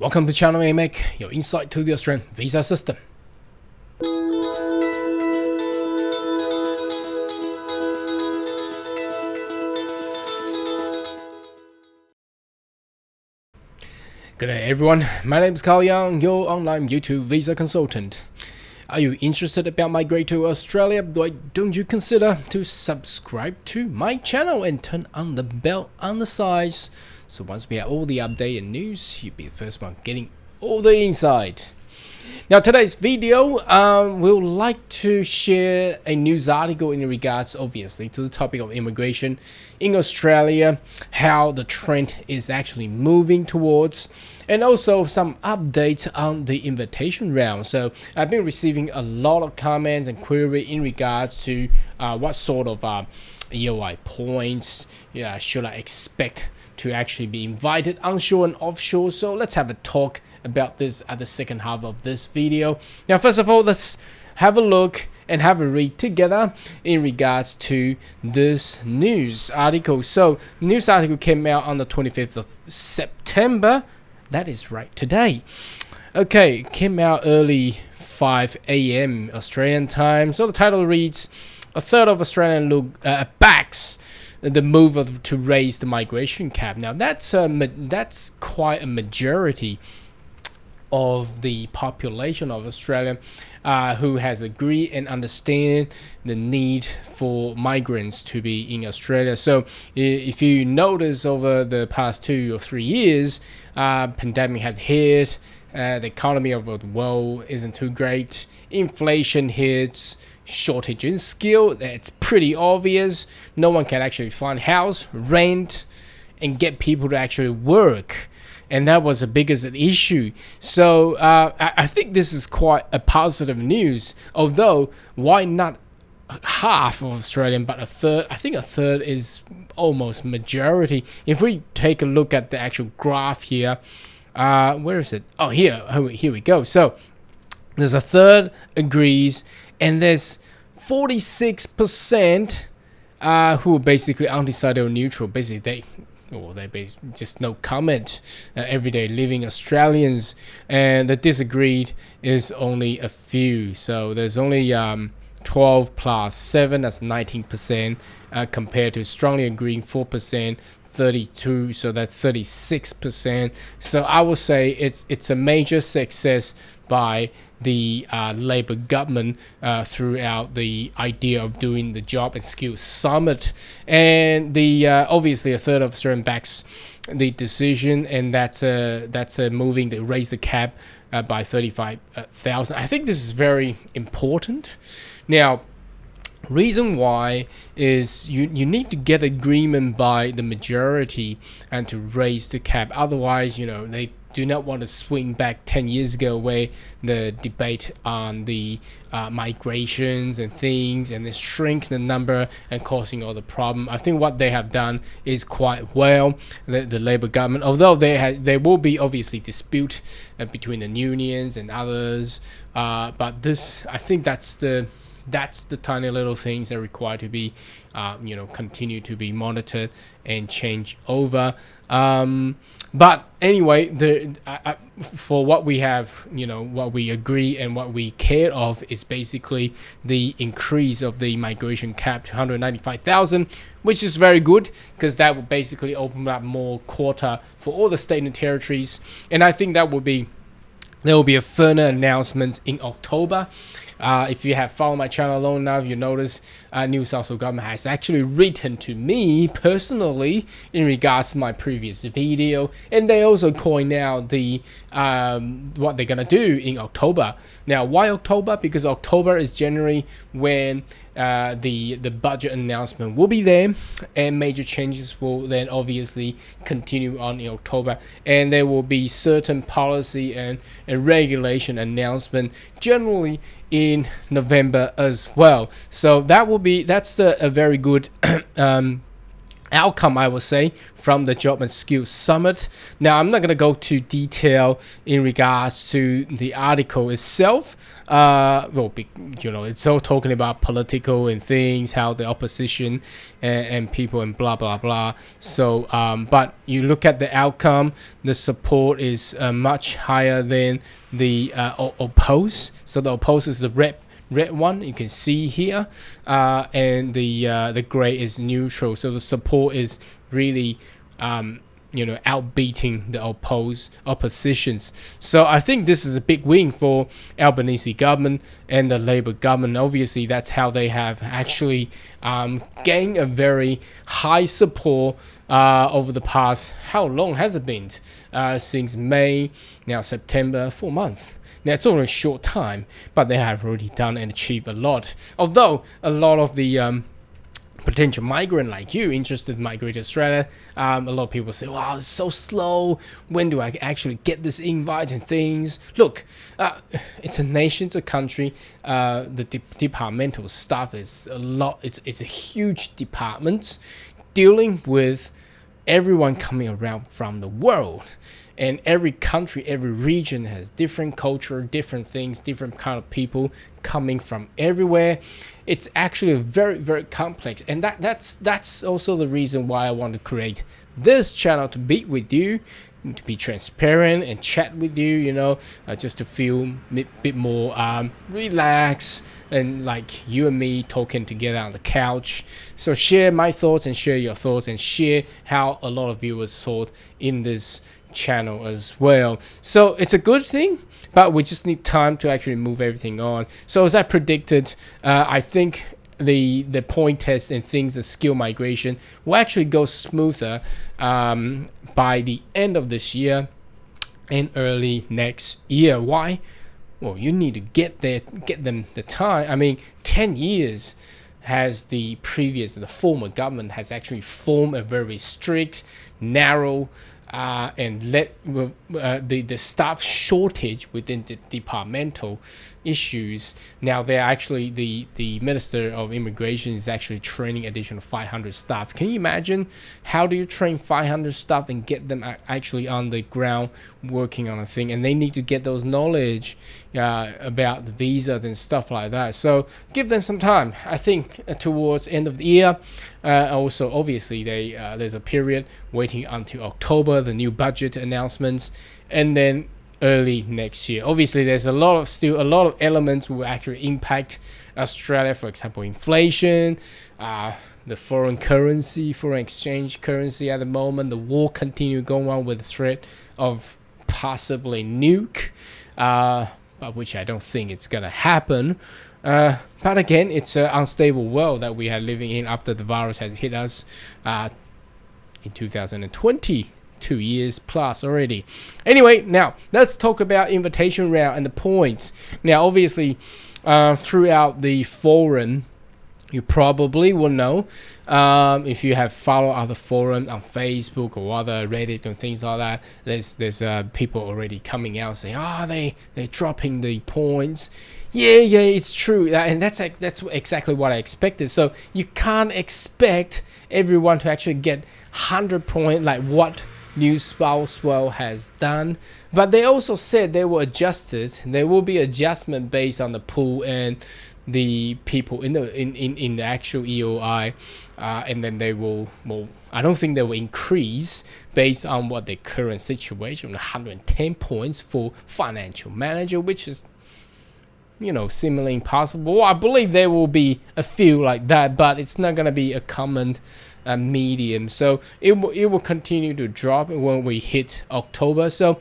Welcome to the channel where I make your insight to the Australian visa system. Good day everyone, my name is Carl Young, your online YouTube visa consultant. Are you interested about migrating to Australia? Why don't you consider to subscribe to my channel and turn on the bell on the sides, so once we have all the update and news, you'll be the first one getting all the insight. Now today's video, we'll like to share a news article in regards obviously to the topic of immigration in Australia, how the trend is actually moving towards, and also some updates on the invitation round. So I've been receiving a lot of comments and queries in regards to what sort of EOI points should I expect to actually be invited onshore and offshore. So let's have a talk about this at the second half of this video. Now first of all, let's have a look and have a read together in regards to this news article. So news article came out on the 25th of September. That is right, today. Okay, came out early 5 a.m. Australian time. So the title reads, "A third of Australian backs the move to raise the migration cap." Now that's quite a majority of the population of Australia who has agreed and understand the need for migrants to be in Australia. So if you notice over the past 2 or 3 years, pandemic has hit, the economy of the world isn't too great, inflation hits, shortage in skill, that's pretty obvious. No one can actually find house, rent, and get people to actually work. And that was the biggest issue. So I think this is quite a positive news. Although, why not half of Australian, but a third? I think a third is almost majority. If we take a look at the actual graph here, where is it? Oh, here we go. So there's a third agrees, and there's 46% who are basically undecided or neutral. Basically, they just no comment. Everyday living Australians, and the disagreed is only a few. So there's only 12 plus 7, that's 19%, compared to strongly agreeing 4%, 32, so that's 36%. So I would say it's a major success by the Labour government throughout the idea of doing the job and skills summit, and the obviously a third of Australian backs the decision, and that's moving to raise the cap by 35,000. I think this is very important. Now, reason why is you need to get agreement by the majority and to raise the cap. Otherwise, they do not want to swing back 10 years ago where the debate on the migrations and things, and they shrink the number and causing all the problem. I think what they have done is quite well, the Labour government, although there will be obviously dispute between the unions and others, but this, I think that's the tiny little things that are required to be continue to be monitored and change over. But anyway, for what we have, what we agree and what we care of is basically the increase of the migration cap to 195,000, which is very good because that will basically open up more quota for all the state and territories. And I think there will be a further announcement in October. If you have followed my channel long enough, you notice New South Wales government has actually written to me personally in regards to my previous video, and they also coined out the what they're gonna do in October. Now, why October? Because October is generally when the budget announcement will be there, and major changes will then obviously continue on in October, and there will be certain policy and regulation announcement generally in November as well. So that's a very good outcome, I would say, from the Job and Skills Summit. Now, I'm not going to go to detail in regards to the article itself. It's all talking about political and things, how the opposition and people and blah blah blah. So, but you look at the outcome, the support is much higher than the oppose. So the oppose is the red one you can see here, and the gray is neutral. So the support is really outbeating the oppositions. So I think this is a big win for Albanese government and the Labour government. Obviously, that's how they have actually gained a very high support over the past, how long has it been? Since May, now September, 4 months. Now, it's only a short time, but they have already done and achieved a lot. Although a lot of the potential migrant like you interested in migrate to Australia, a lot of people say, wow, it's so slow. When do I actually get this invite and things? Look, it's a nation, it's a country. The departmental staff is a lot. It's a huge department dealing with everyone coming around from the world. And every country, every region has different culture, different things, different kind of people coming from everywhere. It's actually very, very complex. And that's also the reason why I want to create this channel, to be with you, to be transparent and chat with you, just to feel a bit more relaxed, and like you and me talking together on the couch. So share my thoughts and share your thoughts, and share how a lot of viewers thought in this channel as well. So it's a good thing, but we just need time to actually move everything on. So as I predicted, I think the point test and things, the skill migration, will actually go smoother by the end of this year and early next year. Why? Well, you need to get them the time. I mean, 10 years has the former government has actually formed a very strict, narrow, and let the staff shortage within the departmental issues. Now they're actually the Minister of Immigration is actually training additional 500 staff. Can you imagine how do you train 500 staff and get them actually on the ground working on a thing? And they need to get those knowledge about the visas and stuff like that. So give them some time. I think towards end of the year. Also, obviously, there's a period waiting until October, the new budget announcements, and then early next year. Obviously, there's a lot of elements will actually impact Australia. For example, inflation, the foreign exchange currency at the moment, the war continue going on with the threat of possibly nuke, but which I don't think it's gonna happen. But again, it's an unstable world that we are living in after the virus has hit us in 2020, 2 years plus already. Anyway, now let's talk about invitation round and the points. Now, obviously, throughout the forum, you probably will know, if you have followed other forums on Facebook or other Reddit and things like that, there's people already coming out saying, they're dropping the points. Yeah, it's true, and that's exactly what I expected. So you can't expect everyone to actually get 100 points like what New South Wales has done. But they also said they will adjust it. There will be adjustment based on the pool and the people in the actual EOI, and then they will I don't think they will increase based on what the current situation. 110 points for financial manager, which is seemingly impossible. Well, I believe there will be a few like that, but it's not going to be a common medium. So it will continue to drop when we hit October. So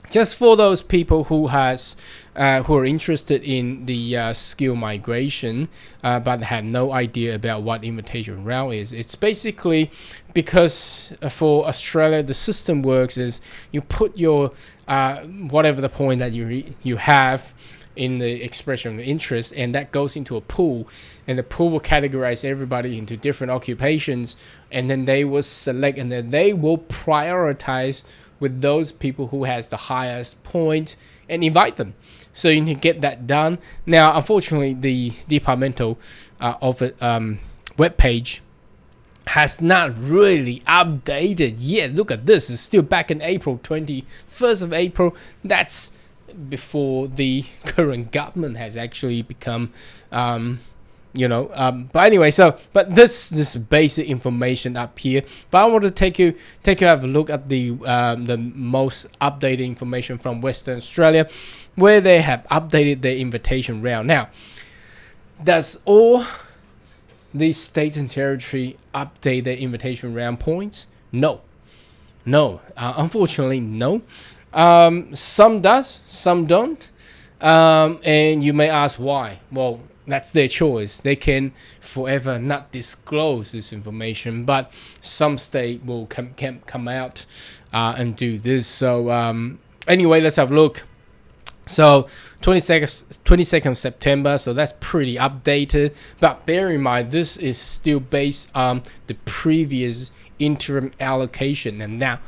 just for those people who are interested in the skill migration, but have no idea about what invitation round is, it's basically because for Australia the system works is you put your whatever the point that you have in the expression of interest, and that goes into a pool, and the pool will categorize everybody into different occupations, and then they will select, and then they will prioritize with those people who has the highest point and invite them. So you need to get that done. Now, unfortunately, the departmental web page has not really updated yet. Look at this, it's still back in April, 21st of April. That's before the current government has actually become but anyway, but this basic information up here. But I want to take you have a look at the most updated information from Western Australia, where they have updated their invitation round. Now, does all these states and territory update their invitation round points? No, unfortunately, no. Some does, some don't. And you may ask why. Well, that's their choice. They can forever not disclose this information, but some state will come out and do this. So anyway, let's have a look. So 22nd September, so that's pretty updated. But bear in mind, this is still based on the previous interim allocation. And now,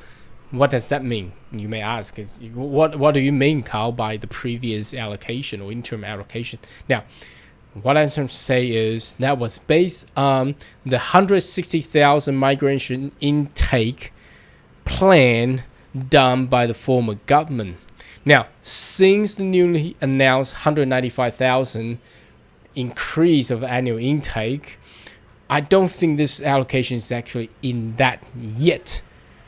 what does that mean? You may ask, what do you mean, Carl, by the previous allocation or interim allocation? Now, what I'm trying to say is that was based on the 160,000 migration intake plan done by the former government. Now, since the newly announced 195,000 increase of annual intake, I don't think this allocation is actually in that yet.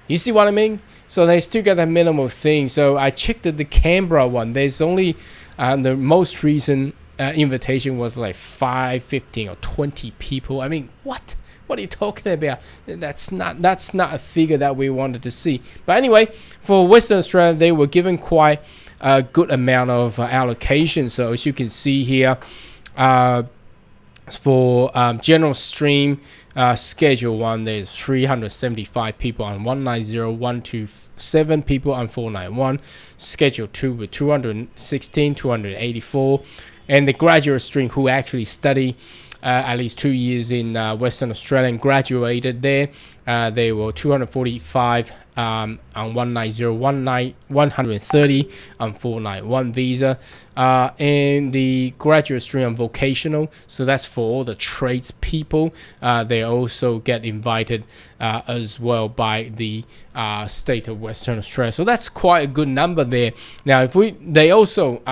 You see what I mean? So they still got that minimal thing. So I checked the Canberra one. There's only the most recent invitation was like 5, 15 or 20 people. I mean, what are you talking about? That's not a figure that we wanted to see. But anyway, for Western Australia, they were given quite a good amount of allocation. So as you can see here, for general stream schedule 1, there's 375 people on 190, 127 people on 491. Schedule 2 with 216, 284. And the graduate stream who actually study at least 2 years in Western Australia and graduated there, they were 245 on 190, 130 on 491 visa. And the graduate stream on vocational, so that's for all the trades people. They also get invited as well by the state of Western Australia. So that's quite a good number there. Now, they also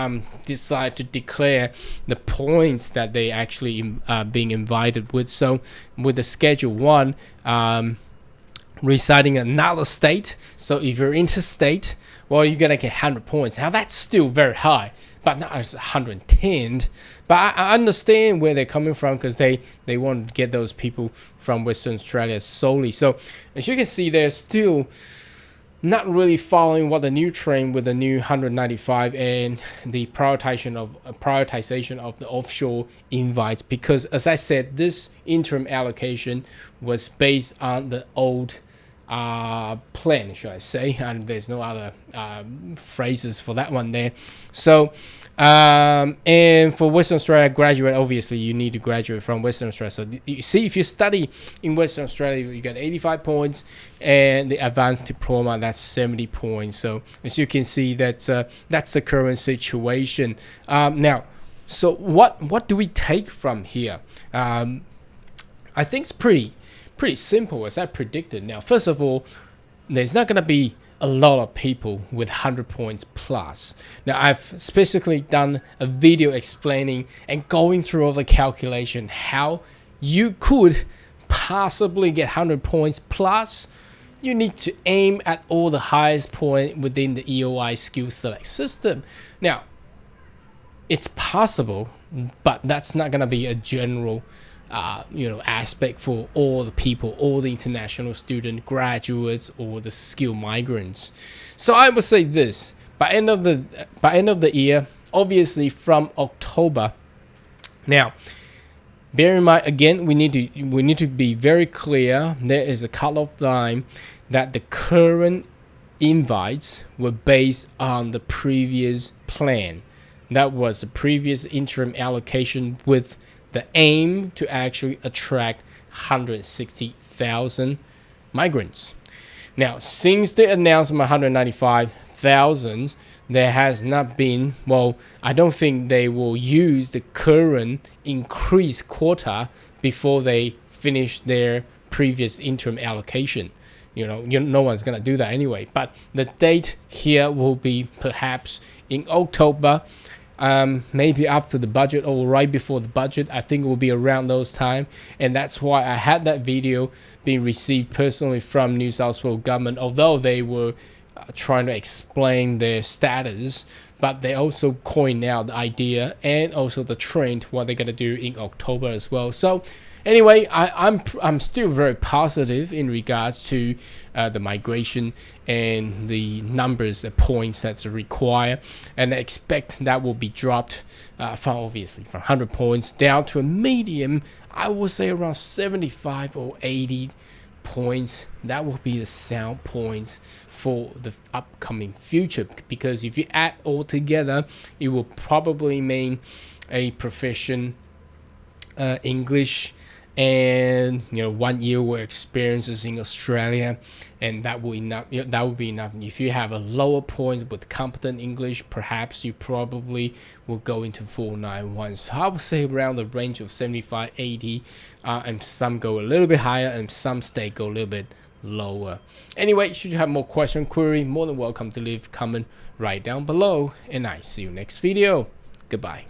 decide to declare the points that they actually being invited with. So with the Schedule 1, residing in another state. So if you're interstate, well, you're gonna get 100 points. Now that's still very high, but not as 110. But I understand where they're coming from, because they want to get those people from Western Australia solely. So as you can see, they're still not really following what the new trend with the new 195 and the prioritization of the offshore invites, because as I said, this interim allocation was based on the old plan, should I say, and there's no other phrases for that one there. So and for Western Australia graduate, obviously you need to graduate from Western Australia. So you see, if you study in Western Australia, you get 85 points, and the advanced diploma, that's 70 points. So as you can see, that's the current situation. Now, so what do we take from here? I think it's pretty simple, as I predicted. Now, first of all, there's not going to be a lot of people with 100 points plus. Now, I've specifically done a video explaining and going through all the calculation how you could possibly get 100 points plus. You need to aim at all the highest point within the EOI skill select system. Now, it's possible, but that's not going to be a general aspect for all the people, all the international student graduates or the skilled migrants. So I would say this: by end of the year, obviously from October. Now, bear in mind again, we need to be very clear. There is a cutoff line that the current invites were based on the previous plan. That was the previous interim allocation with the aim to actually attract 160,000 migrants. Now, since the announcement of 195,000, there has not been, well, I don't think they will use the current increased quota before they finish their previous interim allocation. No one's gonna do that anyway. But the date here will be perhaps in October, maybe after the budget or right before the budget. I think it will be around those time, and that's why I had that video being received personally from New South Wales government, although they were trying to explain their status, but they also coined out the idea and also the trend what they're gonna do in October as well. So anyway, I'm still very positive in regards to the migration and the numbers, the points that's required, and I expect that will be dropped from 100 points down to a medium. I would say around 75 or 80 points. That will be the sound points for the upcoming future, because if you add all together, it will probably mean a proficient English and 1 year work experiences in Australia, and that will be enough. If you have a lower point with competent English, perhaps you probably will go into 491. So I would say around the range of 75, 80, and some go a little bit higher and some state go a little bit lower. Anyway, should you have more question, query, more than welcome to leave comment right down below, and I see you next video. Goodbye.